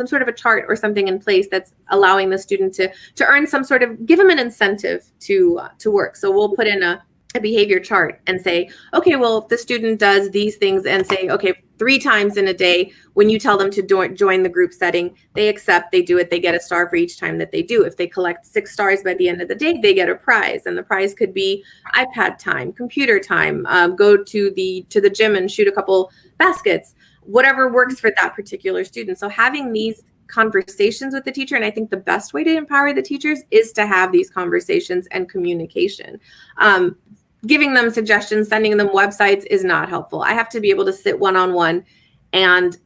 sort of a chart or something in place that's allowing the student to earn some sort of, give them an incentive to work. So we'll put in a behavior chart and say, okay, well, if the student does these things, and say, okay, 3 times in a day, when you tell them to join the group setting, they accept, they do it, they get a star for each time that they do. If they collect 6 stars by the end of the day, they get a prize. And the prize could be iPad time, computer time, go to the gym and shoot a couple baskets, whatever works for that particular student. So having these conversations with the teacher, and I think the best way to empower the teachers is to have these conversations and communication. Giving them suggestions, sending them websites is not helpful. I have to be able to sit one-on-one and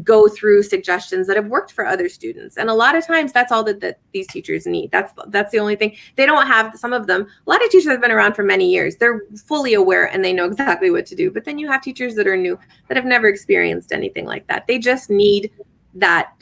go through suggestions that have worked for other students. And a lot of times that's all that these teachers need. That's the only thing. They don't have, some of them, a lot of teachers have been around for many years. They're fully aware and they know exactly what to do. But then you have teachers that are new, that have never experienced anything like that. They just need that,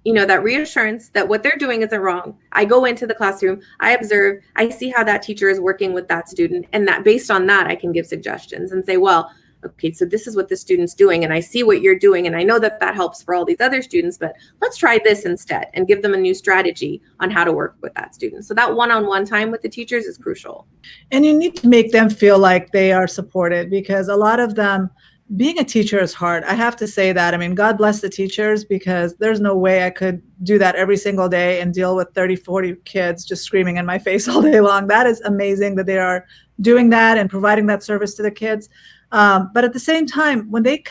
that reassurance that what they're doing isn't wrong. I go into the classroom, I observe, I see how that teacher is working with that student, and that based on that, I can give suggestions and say, well, okay, so this is what the student's doing, and I see what you're doing, and I know that helps for all these other students, but let's try this instead, and give them a new strategy on how to work with that student. So that one-on-one time with the teachers is crucial. And you need to make them feel like they are supported, because a lot of them, being a teacher is hard. I have to say that. I mean, God bless the teachers, because there's no way I could do that every single day and deal with 30, 40 kids just screaming in my face all day long. That is amazing that they are doing that and providing that service to the kids. But at the same time, when they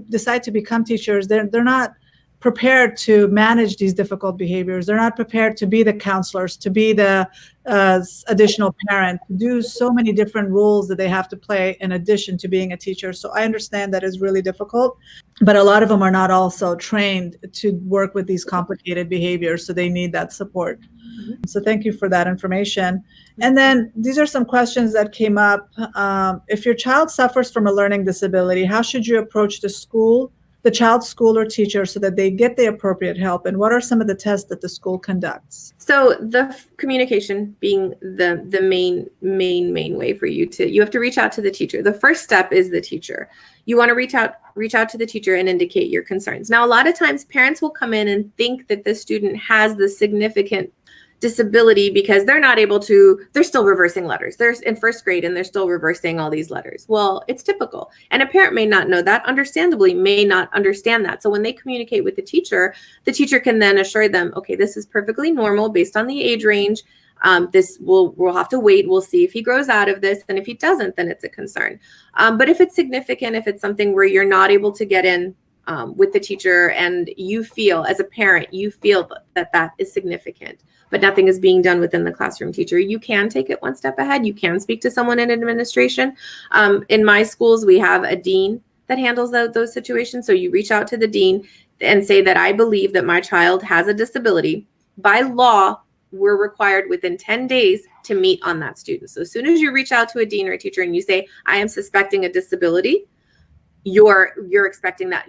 decide to become teachers, they're not prepared to manage these difficult behaviors. They're not prepared to be the counselors, to be the additional parent, to do so many different roles that they have to play in addition to being a teacher. So I understand that is really difficult, but a lot of them are not also trained to work with these complicated behaviors. So they need that support. Mm-hmm. So thank you for that information. And then these are some questions that came up. If your child suffers from a learning disability, how should you approach the child's school or teacher so that they get the appropriate help? And what are some of the tests that the school conducts? So the communication being the main way for you have to reach out to the teacher. The first step is the teacher. You want to reach out to the teacher and indicate your concerns. Now, a lot of times parents will come in and think that the student has the significant disability because they're still reversing letters. They're in first grade and they're still reversing all these letters. Well, it's typical. And a parent may not know that, understandably may not understand that. So when they communicate with the teacher can then assure them, okay, this is perfectly normal based on the age range. We'll have to wait. We'll see if he grows out of this. And if he doesn't, then it's a concern. But if it's significant, if it's something where you're not able to get in with the teacher and you feel as a parent, that is significant, but nothing is being done within the classroom teacher, you can take it one step ahead. You can speak to someone in administration. In my schools, we have a dean that handles those situations. So you reach out to the dean and say that I believe that my child has a disability. By law, we're required within 10 days to meet on that student. So as soon as you reach out to a dean or a teacher and you say, I am suspecting a disability, you're expecting that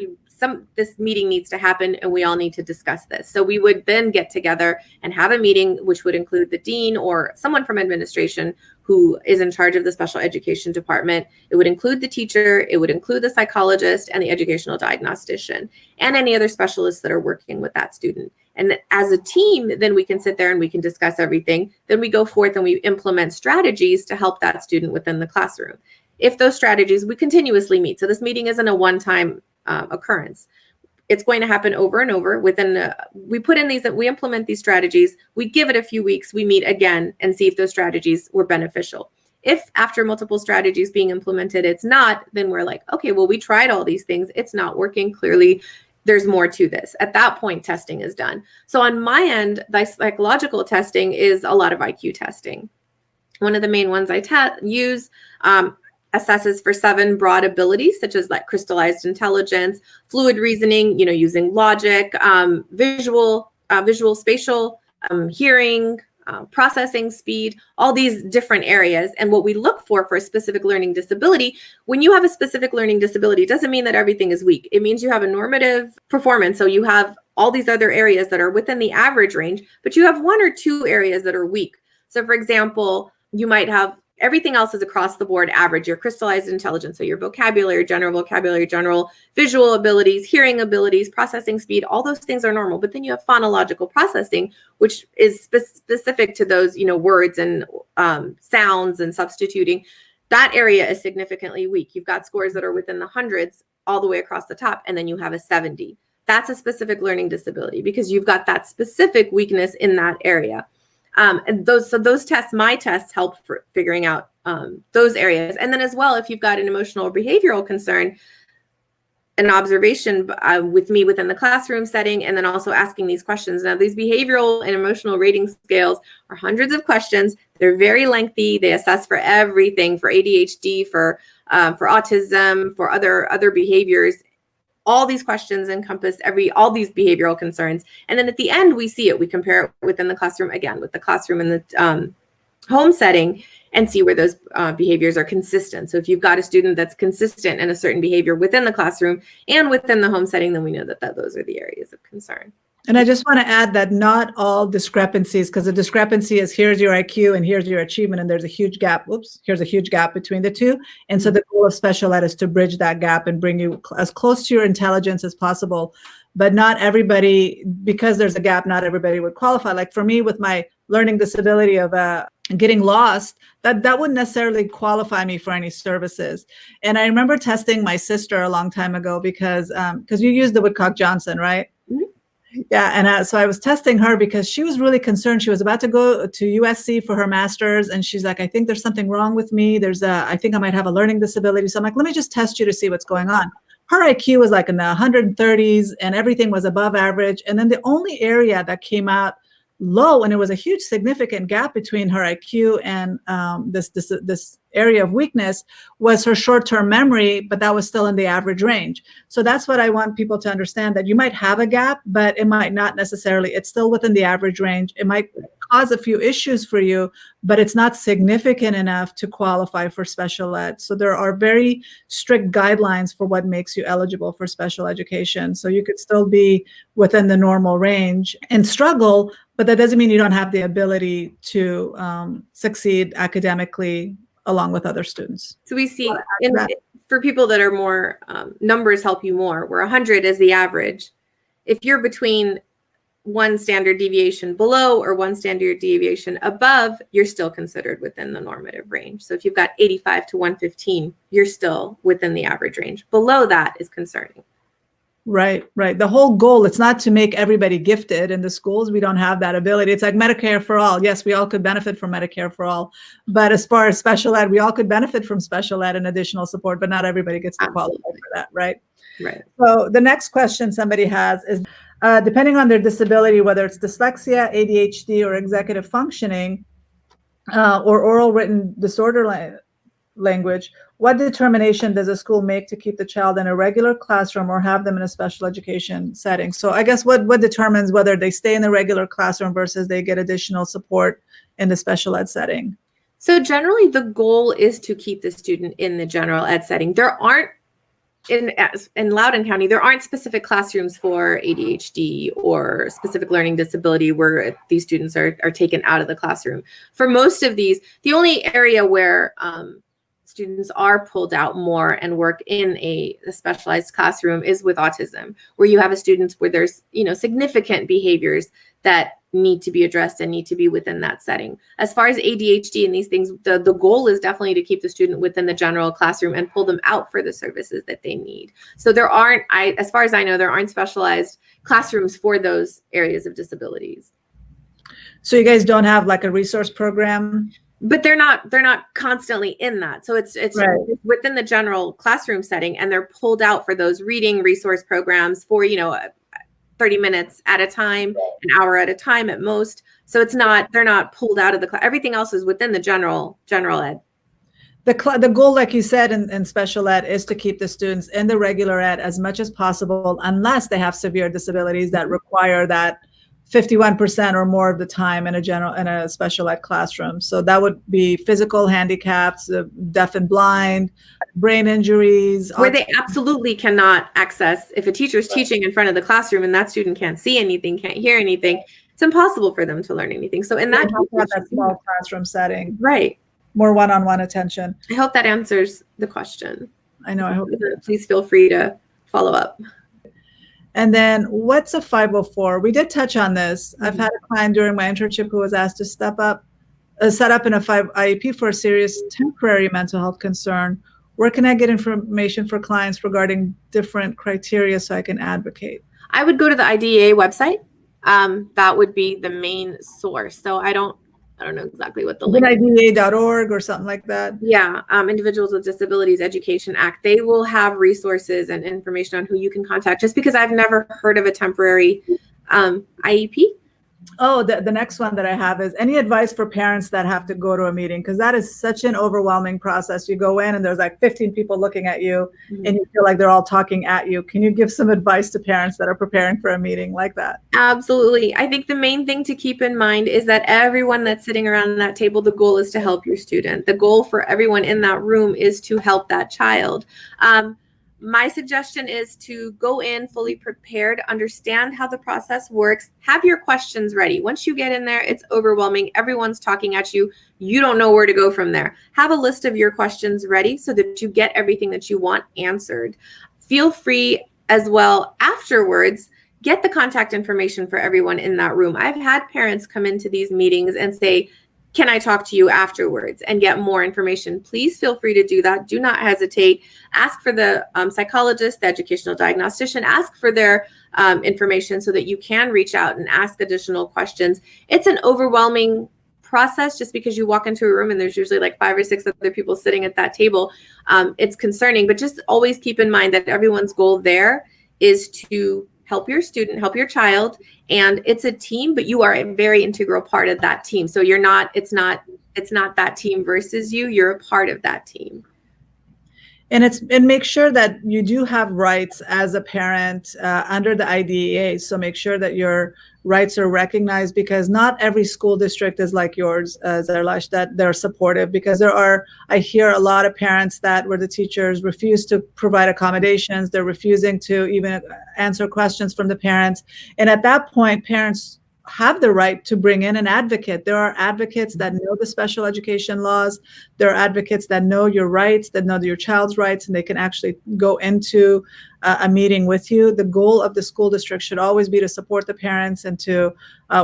this meeting needs to happen and we all need to discuss this. So we would then get together and have a meeting, which would include the dean or someone from administration who is in charge of the special education department. It would include the teacher, it would include the psychologist and the educational diagnostician and any other specialists that are working with that student. And as a team, then we can sit there and we can discuss everything. Then we go forth and we implement strategies to help that student within the classroom. if those strategies we continuously meet. So this meeting isn't a one-time occurrence. It's going to happen over and over we implement these strategies, we give it a few weeks, we meet again and see if those strategies were beneficial. If after multiple strategies being implemented, it's not, then we're like, okay, well, we tried all these things. It's not working. Clearly, there's more to this. At that point, testing is done. So on my end, the psychological testing is a lot of IQ testing. One of the main ones I use assesses for 7 broad abilities, such as like crystallized intelligence, fluid reasoning, using logic, visual, spatial, hearing, processing speed, all these different areas. And what we look for a specific learning disability, when you have a specific learning disability, it doesn't mean that everything is weak. It means you have a normative performance. So you have all these other areas that are within the average range, but you have 1 or 2 areas that are weak. So for example, you might have everything else is across the board average, your crystallized intelligence, so your vocabulary, general visual abilities, hearing abilities, processing speed, all those things are normal. But then you have phonological processing, which is specific to those, words and sounds and substituting. That area is significantly weak. You've got scores that are within the hundreds all the way across the top, and then you have a 70. That's a specific learning disability because you've got that specific weakness in that area. And those tests, my tests, help for figuring out those areas. And then as well, if you've got an emotional or behavioral concern, an observation with me within the classroom setting, and then also asking these questions. Now, these behavioral and emotional rating scales are hundreds of questions. They're very lengthy. They assess for everything, for ADHD, for autism, for other behaviors. All these questions encompass all these behavioral concerns. And then at the end, we see it. We compare it within the classroom, again, with the classroom and the home setting, and see where those behaviors are consistent. So if you've got a student that's consistent in a certain behavior within the classroom and within the home setting, then we know that those are the areas of concern. And I just want to add that not all discrepancies, because the discrepancy is here's your IQ and here's your achievement, and there's a huge gap. Here's a huge gap between the two. And so the goal of special ed is to bridge that gap and bring you as close to your intelligence as possible. But not everybody, because there's a gap, not everybody would qualify. Like for me, with my learning disability of getting lost, that wouldn't necessarily qualify me for any services. And I remember testing my sister a long time ago because you used the Woodcock-Johnson, right? Mm-hmm. Yeah, and so I was testing her because she was really concerned. She was about to go to USC for her master's, and she's like, I think there's something wrong with me. I think I might have a learning disability. So I'm like, let me just test you to see what's going on. Her IQ was like in the 130s, and everything was above average. And then the only area that came out low, and it was a huge significant gap between her IQ and this area of weakness, was her short-term memory, but that was still in the average range. So that's what I want people to understand, that you might have a gap, but it might not necessarily, it's still within the average range. It might cause a few issues for you, but it's not significant enough to qualify for special ed. So there are very strict guidelines for what makes you eligible for special education. So you could still be within the normal range and struggle, but that doesn't mean you don't have the ability to succeed academically along with other students. So we see for people that are more, numbers help you more, where 100 is the average. If you're between 1 standard deviation below or 1 standard deviation above, you're still considered within the normative range. So if you've got 85 to 115, you're still within the average range. Below that is concerning. Right. The whole goal, it's not to make everybody gifted in the schools. We don't have that ability. It's like Medicare for all. Yes, we all could benefit from Medicare for all. But as far as special ed, we all could benefit from special ed and additional support, but not everybody gets to qualify for that, right? Right. So the next question somebody has is, depending on their disability, whether it's dyslexia, ADHD, or executive functioning, or oral written disorder language, what determination does a school make to keep the child in a regular classroom or have them in a special education setting? So I guess what determines whether they stay in the regular classroom versus they get additional support in the special ed setting? So generally the goal is to keep the student in the general ed setting. There aren't, in Loudoun County, there aren't specific classrooms for ADHD or specific learning disability where these students are taken out of the classroom. For most of these, the only area where students are pulled out more and work in a specialized classroom is with autism, where you have a student where there's, significant behaviors that need to be addressed and need to be within that setting. As far as ADHD and these things, the goal is definitely to keep the student within the general classroom and pull them out for the services that they need. So there aren't, as far as I know, there aren't specialized classrooms for those areas of disabilities. So you guys don't have like a resource program? But they're not constantly in that. So it's right. within the general classroom setting, and they're pulled out for those reading resource programs for, 30 minutes at a time, an hour at a time at most. So they're not pulled out of the class. Everything else is within the general ed. The goal, like you said, in special ed is to keep the students in the regular ed as much as possible, unless they have severe disabilities that require that 51% or more of the time in a special ed classroom. So that would be physical handicaps, deaf and blind, brain injuries. Where they absolutely cannot access, if a teacher is teaching in front of the classroom and that student can't see anything, can't hear anything, it's impossible for them to learn anything. So in that small classroom setting. Right. More one-on-one attention. I hope that answers the question. I know. I hope. Please feel free to follow up. And then what's a 504? We did touch on this. Mm-hmm. I've had a client during my internship who was asked to set up in a 5 IEP for a serious temporary mental health concern. Where can I get information for clients regarding different criteria so I can advocate? I would go to the IDEA website. That would be the main source. So I don't know exactly what the link is. IDEA.org or something like that. Yeah. Individuals with Disabilities Education Act. They will have resources and information on who you can contact, just because I've never heard of a temporary IEP. Oh, the next one that I have is any advice for parents that have to go to a meeting? Because that is such an overwhelming process. You go in and there's like 15 people looking at you, mm-hmm. and you feel like they're all talking at you. Can you give some advice to parents that are preparing for a meeting like that? Absolutely. I think the main thing to keep in mind is that everyone that's sitting around that table, the goal is to help your student. The goal for everyone in that room is to help that child. My suggestion is to go in fully prepared, understand how the process works, have your questions ready. Once you get in there, it's overwhelming. Everyone's talking at you. You don't know where to go from there. Have a list of your questions ready so that you get everything that you want answered. Feel free as well afterwards, get the contact information for everyone in that room. I've had parents come into these meetings and say, can I talk to you afterwards and get more information? Please feel free to do that. Do not hesitate. Ask for the psychologist, the educational diagnostician, ask for their information so that you can reach out and ask additional questions. It's an overwhelming process just because you walk into a room and there's usually like 5 or 6 other people sitting at that table. It's concerning, but just always keep in mind that everyone's goal there is to help your student, help your child, and it's a team, but you are a very integral part of that team. So it's not that team versus you, you're a part of that team. And make sure that you do have rights as a parent under the IDEA. So make sure that your rights are recognized, because not every school district is like yours, Zarlasht, that they're supportive. Because I hear a lot of parents where the teachers refuse to provide accommodations. They're refusing to even answer questions from the parents. And at that point, parents have the right to bring in an advocate. There are advocates that know the special education laws. There are advocates that know your rights, that know your child's rights, and they can actually go into a meeting with you. The goal of the school district should always be to support the parents and to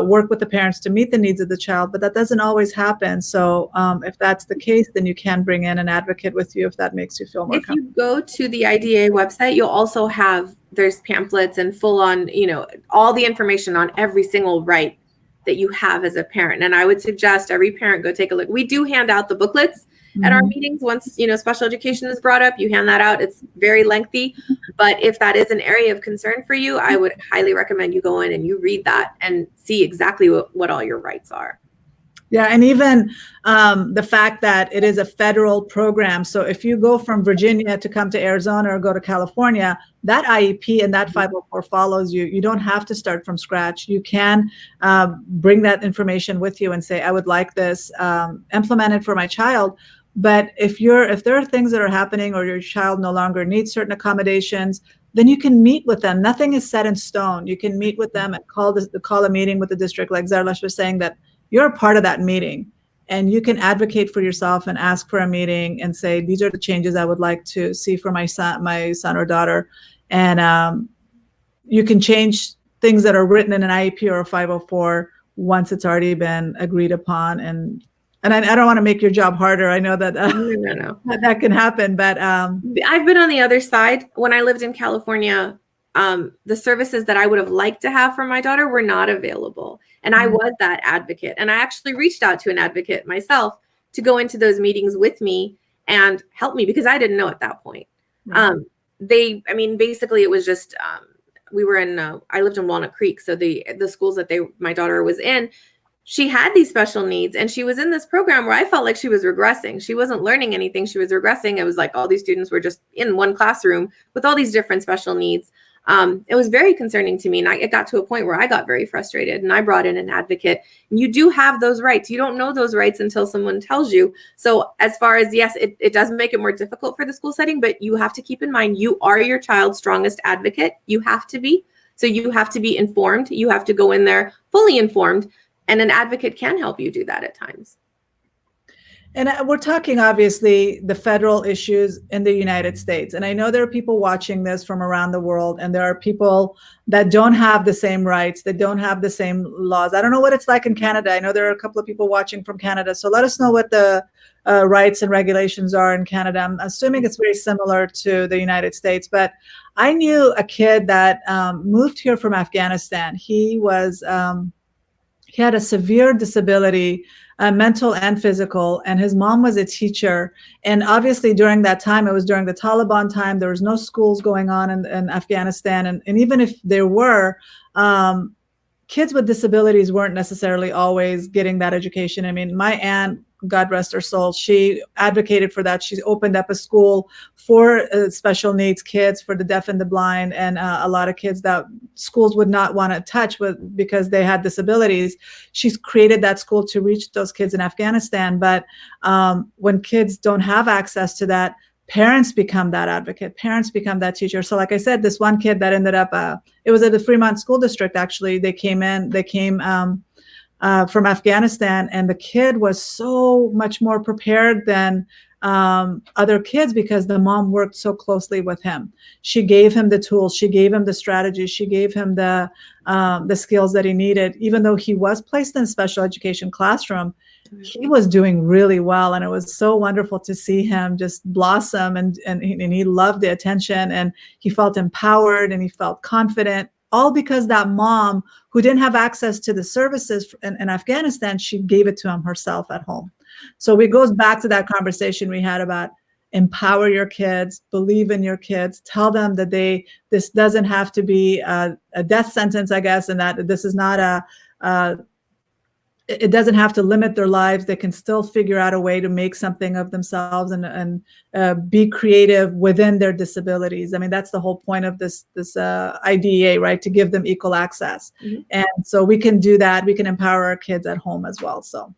work with the parents to meet the needs of the child, but that doesn't always happen. So if that's the case, then you can bring in an advocate with you if that makes you feel more comfortable. If you go to the IDEA website, you'll also there's pamphlets and full on, all the information on every single right that you have as a parent. And I would suggest every parent go take a look. We do hand out the booklets at our meetings. Once, special education is brought up, you hand that out. It's very lengthy, but if that is an area of concern for you, I would highly recommend you go in and you read that and see exactly what all your rights are. Yeah, and even the fact that it is a federal program. So if you go from Virginia to come to Arizona or go to California, that IEP and that 504 follows you. You don't have to start from scratch. You can bring that information with you and say, I would like this implemented for my child. But if there are things that are happening or your child no longer needs certain accommodations, then you can meet with them. Nothing is set in stone. You can meet with them and call a meeting with the district, like Zarlasht was saying, that you're a part of that meeting. and you can advocate for yourself and ask for a meeting and say, these are the changes I would like to see for my son or daughter. And you can change things that are written in an IEP or a 504 once it's already been agreed upon. And I don't want to make your job harder. I know that No. that can happen, but I've been on the other side. When I lived in California, the services that I would have liked to have for my daughter were not available. And I was that advocate. And I actually reached out to an advocate myself to go into those meetings with me and help me, because I didn't know at that point. Basically it was just, we were in, I lived in Walnut Creek. So the schools that my daughter was in, she had these special needs, and she was in this program where I felt like she was regressing. She wasn't learning anything. She was regressing. It was like all these students were just in one classroom with all these different special needs. It was very concerning to me. And it got to a point where I got very frustrated, and I brought in an advocate. And you do have those rights. You don't know those rights until someone tells you. So as far as, yes, it does make it more difficult for the school setting, but you have to keep in mind, you are your child's strongest advocate. You have to be. So you have to be informed. You have to go in there fully informed. And an advocate can help you do that at times. And we're talking, obviously, the federal issues in the United States. And I know there are people watching this from around the world, and there are people that don't have the same rights, that don't have the same laws. I don't know what it's like in Canada. I know there are a couple of people watching from Canada. So let us know what the rights and regulations are in Canada. I'm assuming it's very similar to the United States. But I knew a kid that moved here from Afghanistan. He had a severe disability, mental and physical, and his mom was a teacher. And obviously during that time, it was during the Taliban time, there was no schools going on in Afghanistan. And even if there were, kids with disabilities weren't necessarily always getting that education. I mean, my aunt, God rest her soul, she advocated for that. She opened up a school for special needs kids, for the deaf and the blind, and a lot of kids that schools would not want to touch because they had disabilities. She's created that school to reach those kids in Afghanistan. But when kids don't have access to that, parents become that advocate, parents become that teacher. So like I said, this one kid that ended up, it was at the Fremont School District, actually. They came from Afghanistan, and the kid was so much more prepared than other kids because the mom worked so closely with him. She gave him the tools, she gave him the strategies, she gave him the skills that he needed. Even though he was placed in a special education classroom, he was doing really well, and it was so wonderful to see him just blossom, and he loved the attention, and he felt empowered, and he felt confident. All because that mom, who didn't have access to the services in Afghanistan, she gave it to him herself at home. So it goes back to that conversation we had about empower your kids, believe in your kids, tell them that this doesn't have to be a death sentence, I guess, and that this is not it doesn't have to limit their lives. They can still figure out a way to make something of themselves and be creative within their disabilities. I mean, that's the whole point of this IDEA, right? To give them equal access. Mm-hmm. And so we can do that. We can empower our kids at home as well. So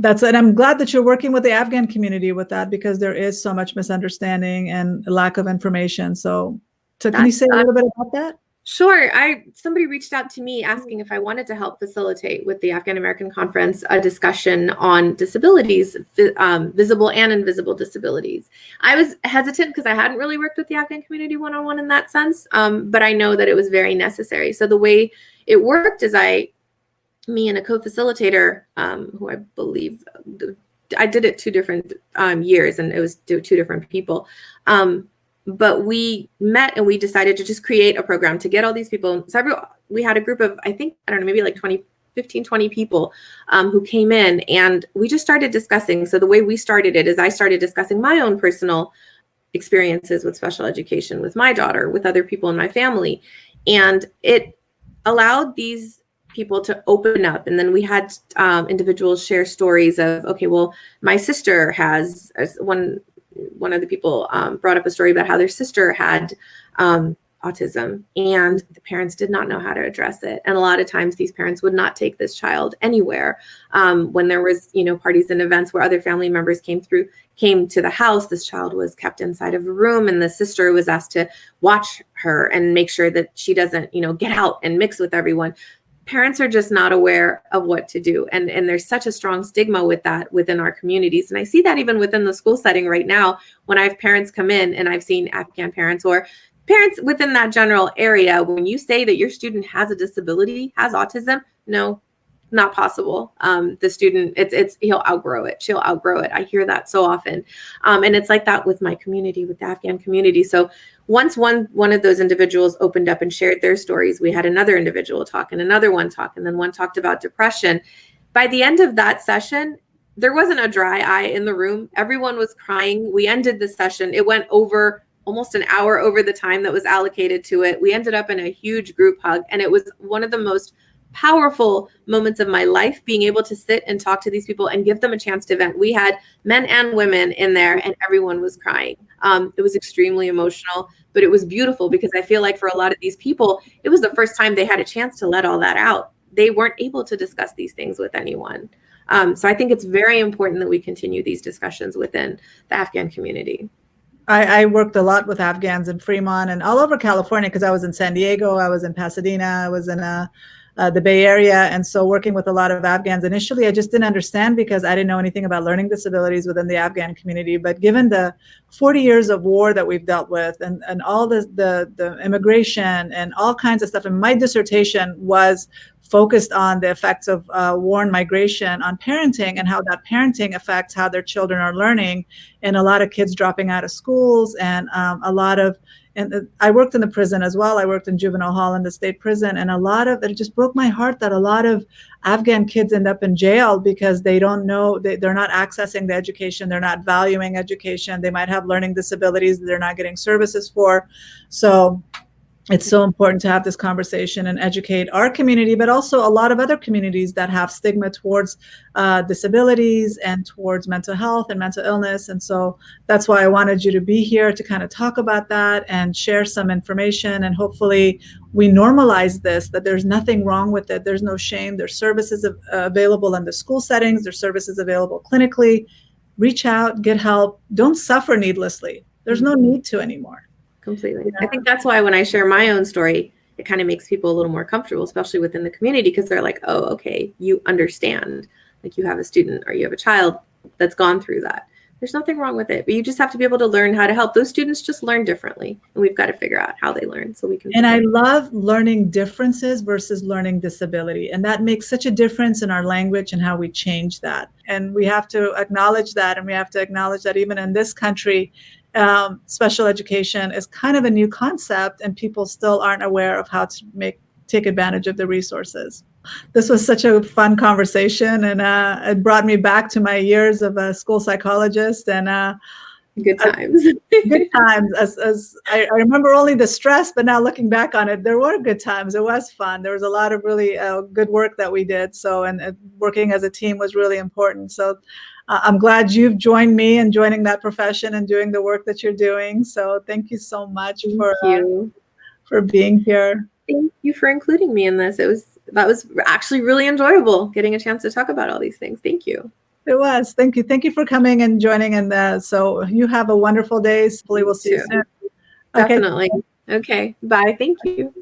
and I'm glad that you're working with the Afghan community with that, because there is so much misunderstanding and lack of information. So can you say a little bit about that? Sure. Somebody reached out to me asking if I wanted to help facilitate with the Afghan American Conference a discussion on disabilities, visible and invisible disabilities. I was hesitant because I hadn't really worked with the Afghan community one-on-one in that sense, but I know that it was very necessary. So the way it worked is me and a co-facilitator, who I believe I did it 2 different years, and it was 2 different people. But we met and we decided to just create a program to get all these people. We had a group of, maybe like 15, 20 people who came in, and we just started discussing. So the way we started it is I started discussing my own personal experiences with special education with my daughter, with other people in my family. And it allowed these people to open up. And then we had individuals share stories of, okay, well, my sister has one of the people brought up a story about how their sister had autism, and the parents did not know how to address it. And a lot of times these parents would not take this child anywhere. When there was, parties and events where other family members came to the house, this child was kept inside of a room, and the sister was asked to watch her and make sure that she doesn't, get out and mix with everyone. parents are just not aware of what to do. And there's such a strong stigma with that within our communities. And I see that even within the school setting right now, when I have parents come in and I've seen Afghan parents or parents within that general area, when you say that your student has a disability, has autism, no, not possible. The student, he'll outgrow it. She'll outgrow it. I hear that so often. And it's like that with my community, with the Afghan community. So once one of those individuals opened up and shared their stories, we had another individual talk and another one talk, and then one talked about depression. By the end of that session, there wasn't a dry eye in the room. Everyone was crying. We ended the session. It went over almost an hour over the time that was allocated to it. We ended up in a huge group hug, and it was one of the most powerful moments of my life, being able to sit and talk to these people and give them a chance to vent. We had men and women in there, and everyone was crying. It was extremely emotional, but it was beautiful because I feel like for a lot of these people, it was the first time they had a chance to let all that out. They weren't able to discuss these things with anyone. So I think it's very important that we continue these discussions within the Afghan community. I worked a lot with Afghans in Fremont and all over California because I was in San Diego, I was in Pasadena, I was in the Bay Area. And so working with a lot of Afghans, initially, I just didn't understand because I didn't know anything about learning disabilities within the Afghan community. But given the 40 years of war that we've dealt with and all the immigration and all kinds of stuff, and my dissertation was focused on the effects of war and migration on parenting and how that parenting affects how their children are learning, and a lot of kids dropping out of schools and and I worked in the prison as well. I worked in juvenile hall in the state prison, and it just broke my heart that a lot of Afghan kids end up in jail because they don't know, they're not accessing the education, they're not valuing education, they might have learning disabilities that they're not getting services for. So it's so important to have this conversation and educate our community, but also a lot of other communities that have stigma towards disabilities and towards mental health and mental illness. And so that's why I wanted you to be here to kind of talk about that and share some information. And hopefully we normalize this, that there's nothing wrong with it. There's no shame. There's services available in the school settings. There's services available clinically. Reach out, get help. Don't suffer needlessly. There's no need to anymore. Completely. I think that's why when I share my own story, it kind of makes people a little more comfortable, especially within the community, because they're like, oh, okay, you understand. Like you have a student or you have a child that's gone through that. There's nothing wrong with it, but you just have to be able to learn how to help. Those students just learn differently, and we've got to figure out how they learn so we can. And I love learning differences versus learning disability. And that makes such a difference in our language and how we change that. And we have to acknowledge that. And we have to acknowledge that even in this country, special education is kind of a new concept, and people still aren't aware of how to take advantage of the resources. This was such a fun conversation, and it brought me back to my years of a school psychologist and good times. Good times. As I remember only the stress, but now looking back on it, there were good times. It was fun. There was a lot of really good work that we did. So, and working as a team was really important. So I'm glad you've joined me in joining that profession and doing the work that you're doing. So thank you so much for being here. Thank you for including me in this. That was actually really enjoyable getting a chance to talk about all these things. Thank you. It was. Thank you. Thank you for coming and joining. And so you have a wonderful day. Hopefully we'll see you soon. Definitely. Okay. Bye. Thank you.